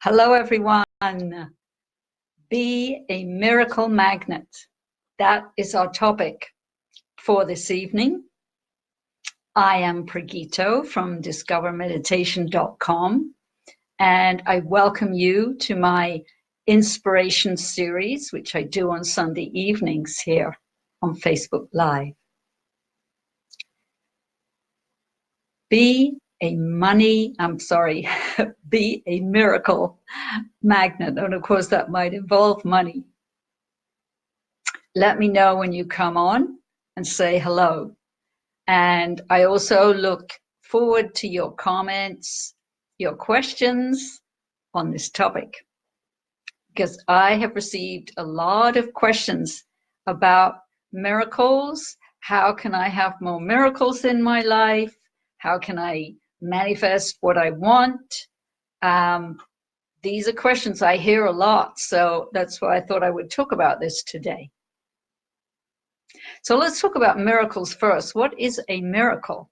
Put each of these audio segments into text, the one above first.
Hello, everyone. Be a miracle magnet. That is our topic for this evening. I am Pragito from discovermeditation.com, and I welcome you to my inspiration series, which I do on Sunday evenings here on Facebook Live. Be a miracle magnet. And of course, that might involve money. Let me know when you come on and say hello. And I also look forward to your comments, your questions on this topic, because I have received a lot of questions about miracles. How can I have more miracles in my life? How can I manifest what I want? These are questions I hear a lot, so that's why I thought I would talk about this today. So let's talk about miracles first. What is a miracle?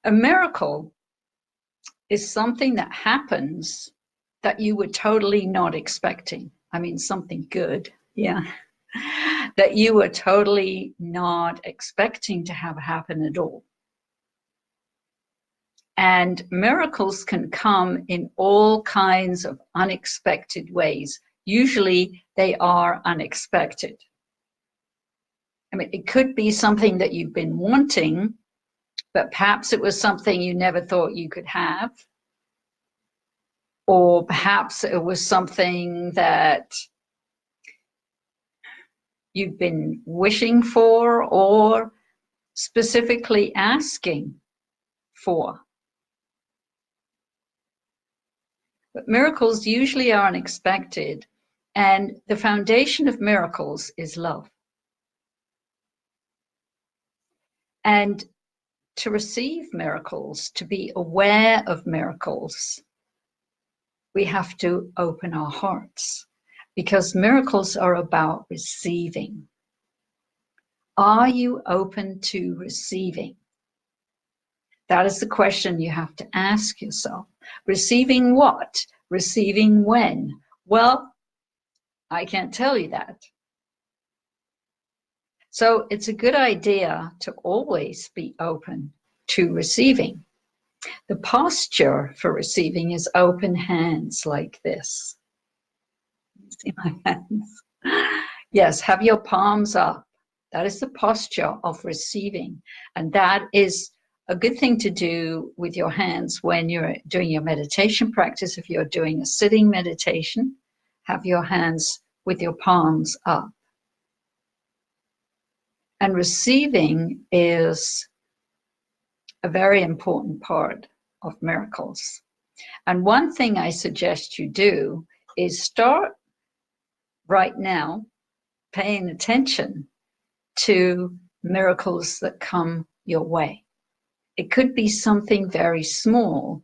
A miracle is something that happens that you were totally not expecting. I mean, something good, yeah. That you were totally not expecting to have happen at all. And miracles can come in all kinds of unexpected ways. Usually they are unexpected. I mean, it could be something that you've been wanting, but perhaps it was something you never thought you could have. Or perhaps it was something that you've been wishing for or specifically asking for. But miracles usually are unexpected, and the foundation of miracles is love. And to receive miracles, to be aware of miracles, we have to open our hearts, because miracles are about receiving. Are you open to receiving? That is the question you have to ask yourself. Receiving what? Receiving when? Well, I can't tell you that. So it's a good idea to always be open to receiving. The posture for receiving is open hands like this. See my hands? Yes, have your palms up. That is the posture of receiving. And that is a good thing to do with your hands when you're doing your meditation practice. If you're doing a sitting meditation, have your hands with your palms up. And receiving is a very important part of miracles. And one thing I suggest you do is start right now paying attention to miracles that come your way. It could be something very small,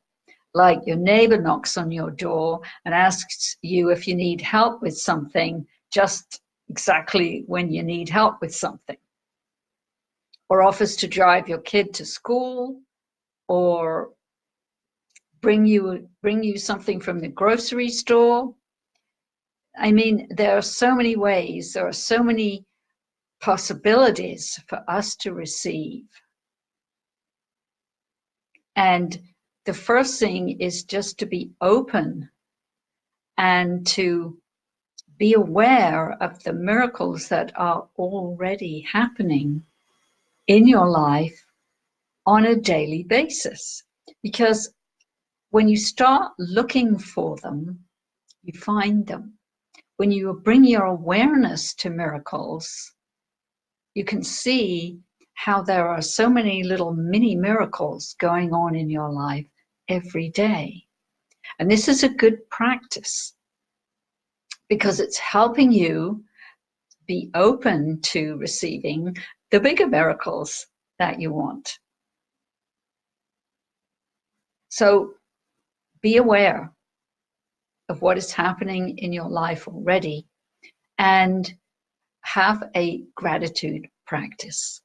like your neighbor knocks on your door and asks you if you need help with something just exactly when you need help with something, or offers to drive your kid to school, or bring you something from the grocery store. I mean, there are so many ways, there are so many possibilities for us to receive. And the first thing is just to be open and to be aware of the miracles that are already happening in your life on a daily basis. Because when you start looking for them, you find them. When you bring your awareness to miracles, you can see how there are so many little mini miracles going on in your life every day. And this is a good practice because it's helping you be open to receiving the bigger miracles that you want. So be aware of what is happening in your life already and have a gratitude practice.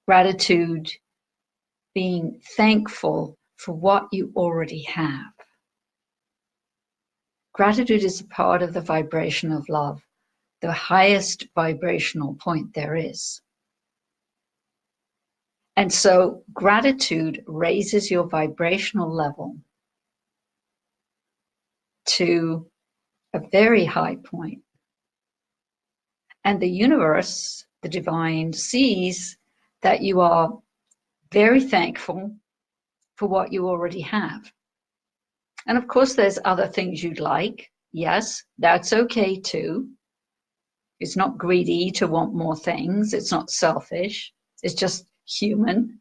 Gratitude, being thankful for what you already have. Gratitude is a part of the vibration of love, the highest vibrational point there is. And so gratitude raises your vibrational level to a very high point. And the universe, the divine, sees that you are very thankful for what you already have. And of course, there's other things you'd like. Yes, that's okay too. It's not greedy to want more things. It's not selfish. It's just human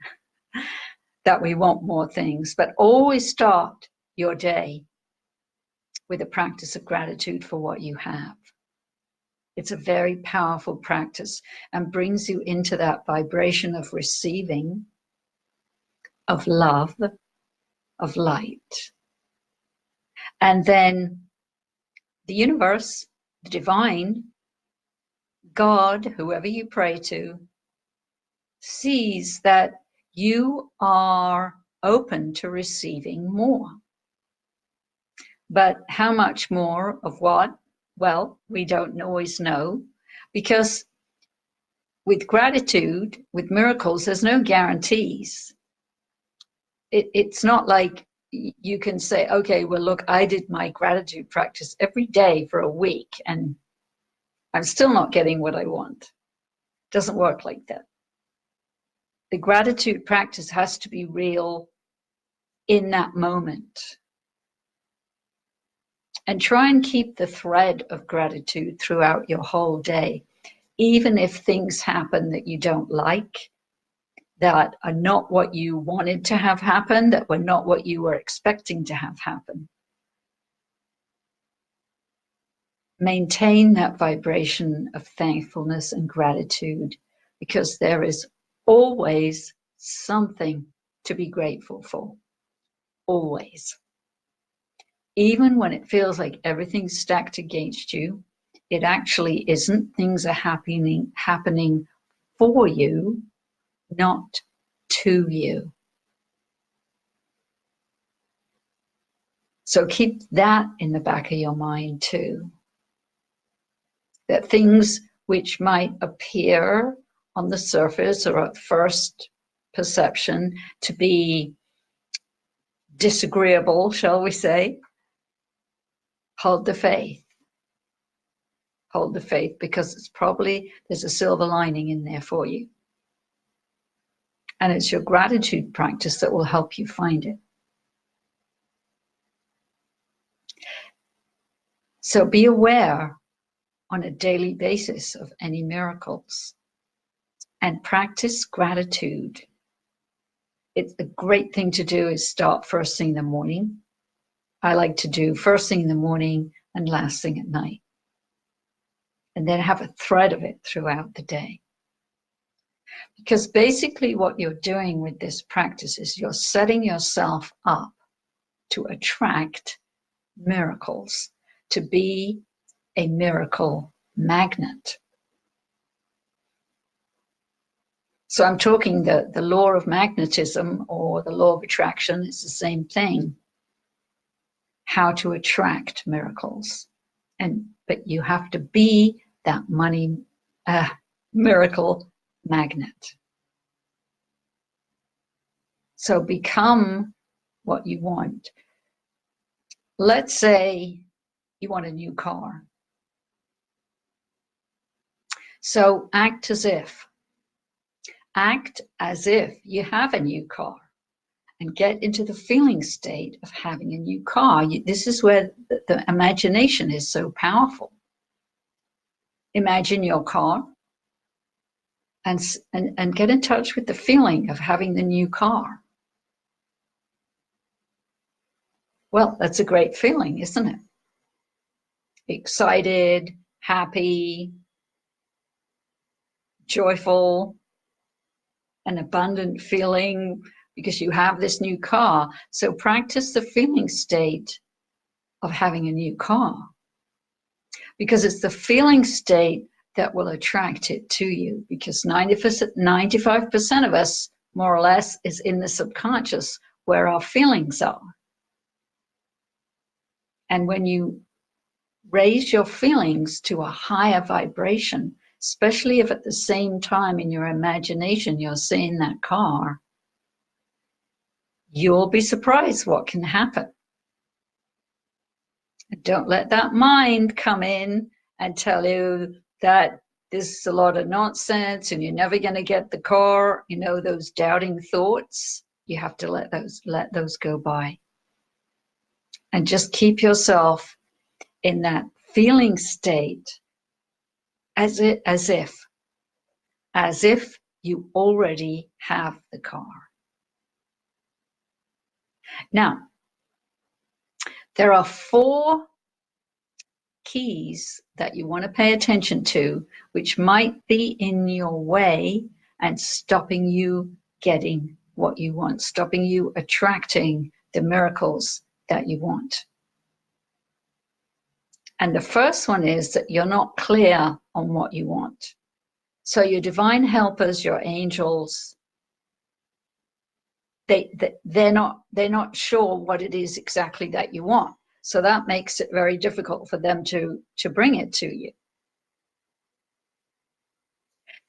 that we want more things. But always start your day with a practice of gratitude for what you have. It's a very powerful practice and brings you into that vibration of receiving, of love, of light. And then the universe, the divine, God, whoever you pray to, sees that you are open to receiving more. But how much more of what? Well, we don't always know, because with gratitude, with miracles, there's no guarantees. It's not like you can say, okay, well, look, I did my gratitude practice every day for a week and I'm still not getting what I want. It doesn't work like that. The gratitude practice has to be real in that moment. And try and keep the thread of gratitude throughout your whole day, even if things happen that you don't like, that are not what you wanted to have happen, that were not what you were expecting to have happen. Maintain that vibration of thankfulness and gratitude, because there is always something to be grateful for. Always. Even when it feels like everything's stacked against you, it actually isn't. Things are happening for you, not to you. So keep that in the back of your mind too. That things which might appear on the surface or at first perception to be disagreeable, shall we say, hold the faith. Hold the faith, because there's a silver lining in there for you. And it's your gratitude practice that will help you find it. So be aware on a daily basis of any miracles and practice gratitude. It's a great thing to do is start first thing in the morning. I like to do first thing in the morning and last thing at night. And then have a thread of it throughout the day. Because basically what you're doing with this practice is you're setting yourself up to attract miracles, to be a miracle magnet. So I'm talking the law of magnetism or the law of attraction. It's the same thing. How to attract miracles. But you have to be that money miracle magnet. So become what you want. Let's say you want a new car. So act as if you have a new car and get into the feeling state of having a new car. This is where the imagination is so powerful. Imagine your car and get in touch with the feeling of having the new car. Well, that's a great feeling, isn't it? Excited, happy, joyful, an abundant feeling because you have this new car. So practice the feeling state of having a new car, because it's the feeling state that will attract it to you, because 95% of us, more or less, is in the subconscious where our feelings are. And when you raise your feelings to a higher vibration, especially if at the same time in your imagination you're seeing that car, you'll be surprised what can happen. Don't let that mind come in and tell you that this is a lot of nonsense and you're never going to get the car. You know, those doubting thoughts, you have to let those go by. And just keep yourself in that feeling state as if you already have the car. Now, there are 4 keys that you want to pay attention to, which might be in your way and stopping you getting what you want, stopping you attracting the miracles that you want. And the first one is that you're not clear on what you want. So your divine helpers, your angels, they're not sure what it is exactly that you want. So that makes it very difficult for them to bring it to you.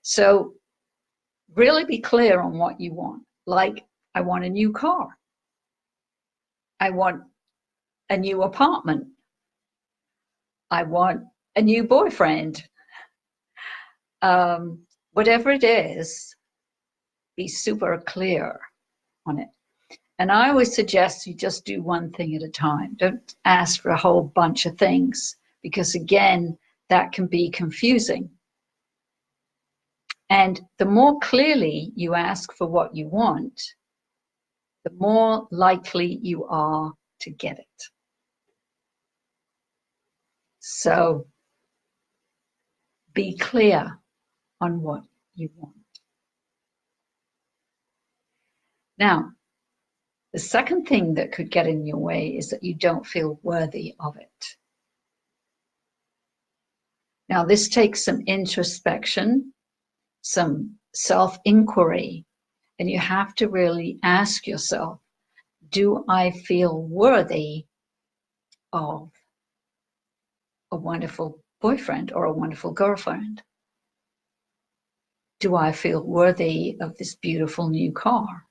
So really be clear on what you want. Like, I want a new car. I want a new apartment. I want a new boyfriend. Whatever it is, be super clear on it. And I always suggest you just do one thing at a time. Don't ask for a whole bunch of things, because again, that can be confusing. And the more clearly you ask for what you want, the more likely you are to get it. So be clear on what you want. Now, the second thing that could get in your way is that you don't feel worthy of it. Now, this takes some introspection, some self-inquiry, and you have to really ask yourself, do I feel worthy of a wonderful boyfriend or a wonderful girlfriend? Do I feel worthy of this beautiful new car?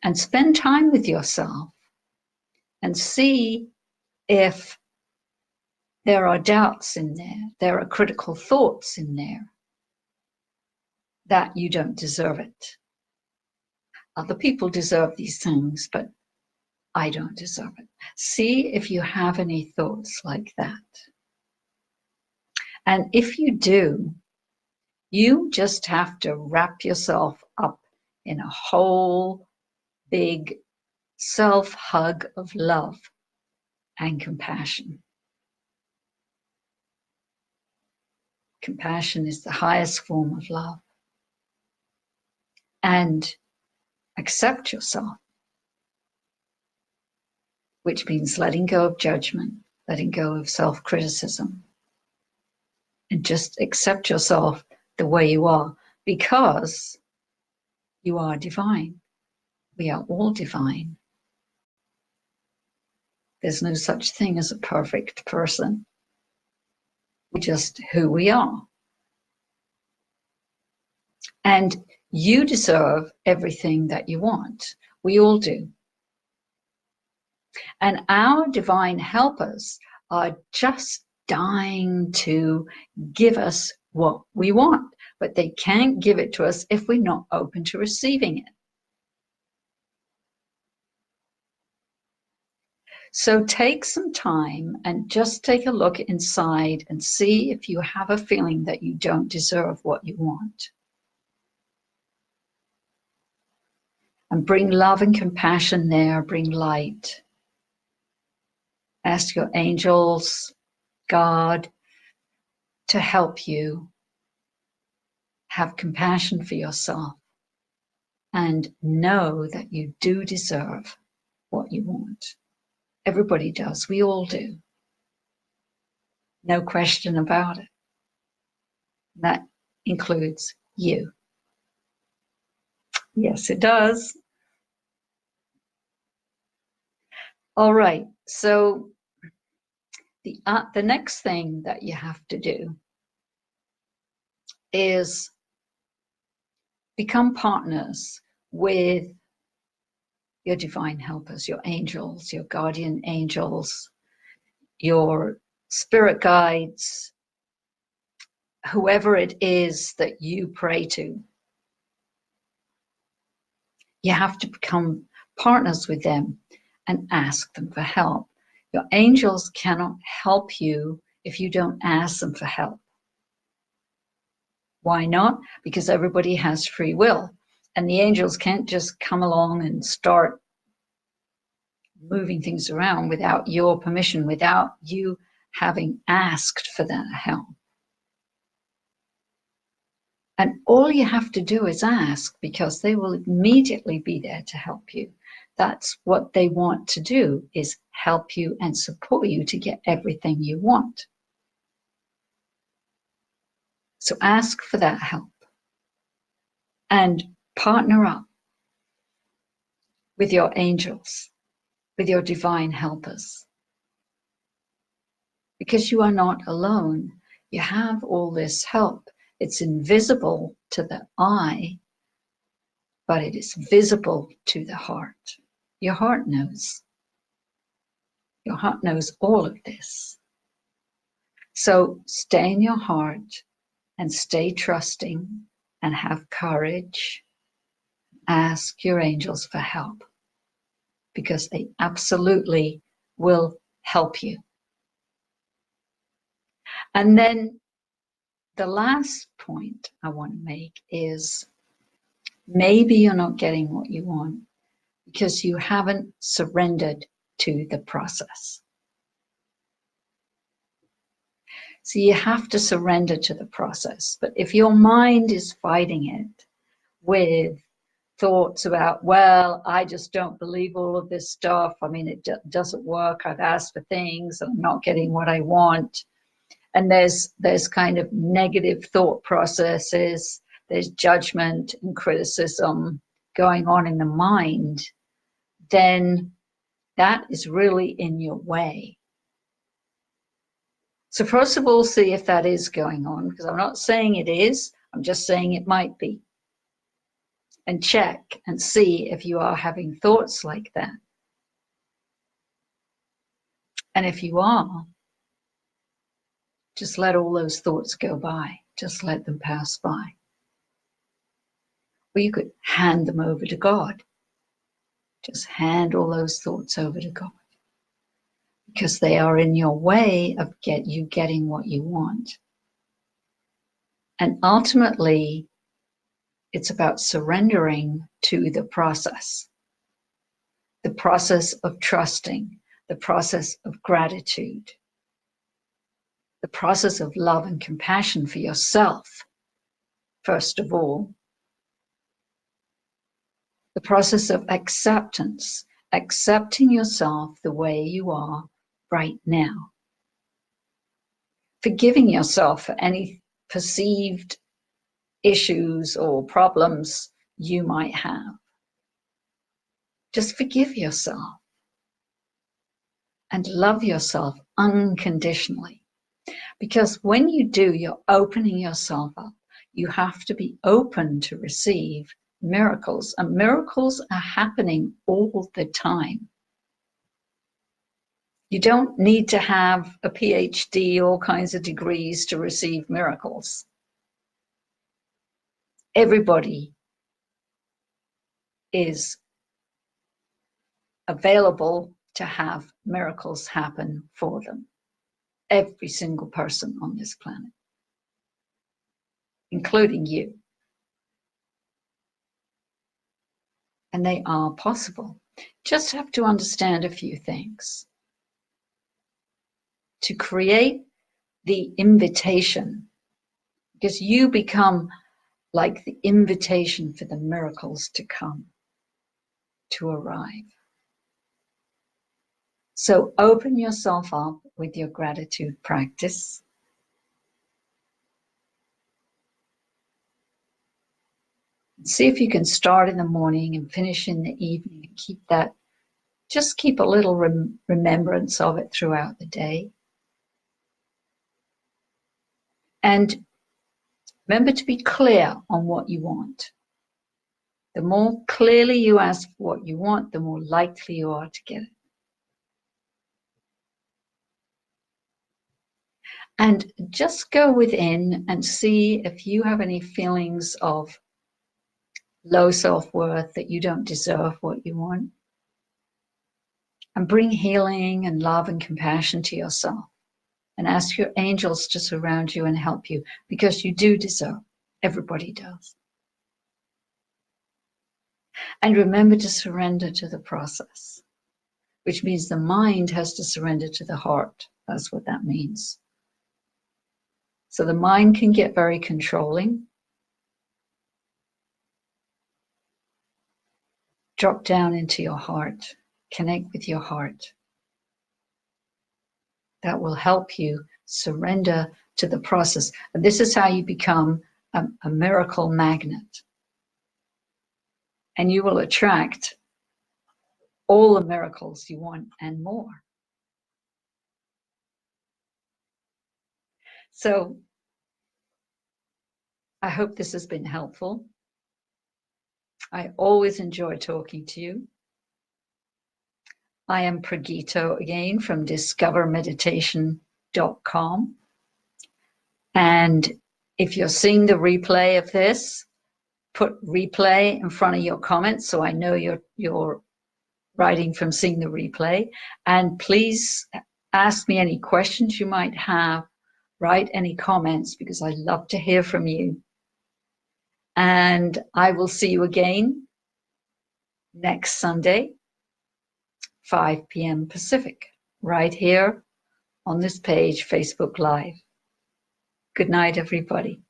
And spend time with yourself and see if there are doubts in there are critical thoughts in there that you don't deserve it. Other people deserve these things, but I don't deserve it. See if you have any thoughts like that. And if you do, you just have to wrap yourself up in a whole big self-hug of love and compassion. Compassion is the highest form of love. And accept yourself, which means letting go of judgment, letting go of self-criticism, and just accept yourself the way you are, because you are divine. We are all divine. There's no such thing as a perfect person. We're just who we are. And you deserve everything that you want. We all do. And our divine helpers are just dying to give us what we want, but they can't give it to us if we're not open to receiving it. So take some time and just take a look inside and see if you have a feeling that you don't deserve what you want. And bring love and compassion there, bring light. Ask your angels, God, to help you have compassion for yourself and know that you do deserve what you want. Everybody does. We all do. No question about it. That includes you. Yes, it does. All right. So the next thing that you have to do is become partners with your divine helpers, your angels, your guardian angels, your spirit guides, whoever it is that you pray to. You have to become partners with them and ask them for help. Your angels cannot help you if you don't ask them for help. Why not? Because everybody has free will, and the angels can't just come along and start moving things around without your permission, without you having asked for that help. And all you have to do is ask, because they will immediately be there to help you. That's what they want to do, is help you and support you to get everything you want. So ask for that help and partner up with your angels, with your divine helpers. Because you are not alone. You have all this help. It's invisible to the eye, but it is visible to the heart. Your heart knows. Your heart knows all of this. So stay in your heart and stay trusting and have courage. Ask your angels for help, because they absolutely will help you. And then the last point I want to make is, maybe you're not getting what you want because you haven't surrendered to the process. So you have to surrender to the process. But if your mind is fighting it with thoughts about, well, I just don't believe all of this stuff. I mean, it doesn't work. I've asked for things and I'm not getting what I want. And there's kind of negative thought processes. There's judgment and criticism going on in the mind. Then that is really in your way. So first of all, see if that is going on, because I'm not saying it is, I'm just saying it might be. And check and see if you are having thoughts like that. And if you are, just let all those thoughts go by. Just let them pass by. Or you could hand them over to God. Just hand all those thoughts over to God, because they are in your way of you getting what you want. And ultimately, it's about surrendering to the process of trusting, the process of gratitude, the process of love and compassion for yourself, first of all, the process of acceptance, accepting yourself the way you are right now, forgiving yourself for any perceived issues or problems you might have. Just forgive yourself and love yourself unconditionally. Because when you do, you're opening yourself up. You have to be open to receive miracles, and miracles are happening all the time. You don't need to have a PhD, all kinds of degrees to receive miracles. Everybody is available to have miracles happen for them. Every single person on this planet, including you. And they are possible. Just have to understand a few things. To create the invitation, because you become like the invitation for the miracles to come, to arrive. So open yourself up with your gratitude practice. See if you can start in the morning and finish in the evening and keep that, just keep a little remembrance of it throughout the day. And remember to be clear on what you want. The more clearly you ask for what you want, the more likely you are to get it. And just go within and see if you have any feelings of low self-worth, that you don't deserve what you want. And bring healing and love and compassion to yourself. And ask your angels to surround you and help you, because you do deserve. Everybody does. And remember to surrender to the process, which means the mind has to surrender to the heart. That's what that means. So the mind can get very controlling. Drop down into your heart. Connect with your heart. That will help you surrender to the process. And this is how you become a miracle magnet. And you will attract all the miracles you want and more. So I hope this has been helpful. I always enjoy talking to you. I am Pragito again from discovermeditation.com. And if you're seeing the replay of this, put replay in front of your comments so I know you're writing from seeing the replay. And please ask me any questions you might have. Write any comments, because I love to hear from you. And I will see you again next Sunday, 5 p.m. Pacific, right here on this page, Facebook Live. Good night, everybody.